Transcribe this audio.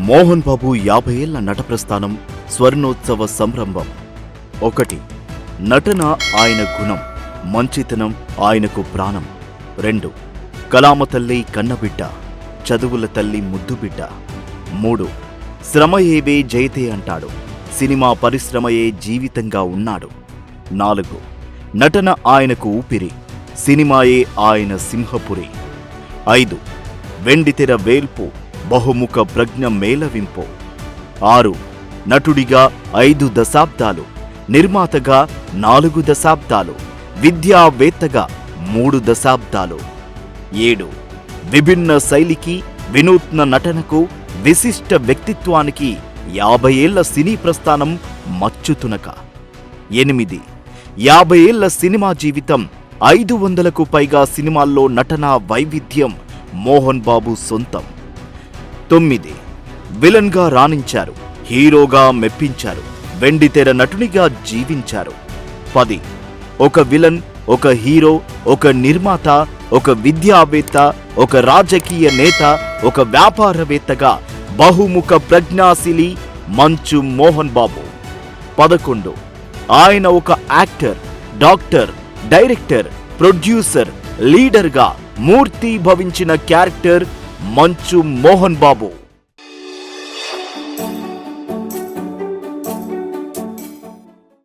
మోహన్ బాబు 50 ఏళ్ల నట ప్రస్థానం స్వర్ణోత్సవ సంరంభం. 1. నటన ఆయన గుణం, మంచితనం ఆయనకు ప్రాణం. 2. కళామ తల్లి కన్నబిడ్డ, చదువుల తల్లి ముద్దుబిడ్డ. 3. శ్రమయేవే జయతే అంటాడు, సినిమా పరిశ్రమయే జీవితంగా ఉన్నాడు. 4. నటన ఆయనకు ఊపిరి, సినిమాయే ఆయన సింహపురి. 5. వెండితెర వేల్పు, బహుముఖ ప్రజ్ఞ మేళవింపు. 6. నటుడిగా 5 దశాబ్దాలు, నిర్మాతగా 4 దశాబ్దాలు, విద్యావేత్తగా 3 దశాబ్దాలు. 7. విభిన్న శైలికి, వినూత్న నటనకు, విశిష్ట వ్యక్తిత్వానికి 50 ఏళ్ల సినీ ప్రస్థానం మచ్చుతునక. 8. 50 ఏళ్ల సినిమా జీవితం, 500కు పైగా సినిమాల్లో నటనా వైవిధ్యం మోహన్ బాబు సొంతం. 9. విలన్గా రాణించారు, హీరోగా మెప్పించారు, వెండితెర నటునిగా జీవించారు. 10. ఒక విలన్, ఒక హీరో, ఒక నిర్మాత, ఒక విద్యావేత్త, ఒక రాజకీయ నేత, ఒక వ్యాపారవేత్తగా బహుముఖ ప్రజ్ఞాశీలి మంచు మోహన్ బాబు. 11. ఆయన ఒక యాక్టర్, డాక్టర్, డైరెక్టర్, ప్రొడ్యూసర్, లీడర్గా మూర్తి భవించిన క్యారెక్టర్ మంచు మోహన్ బాబు.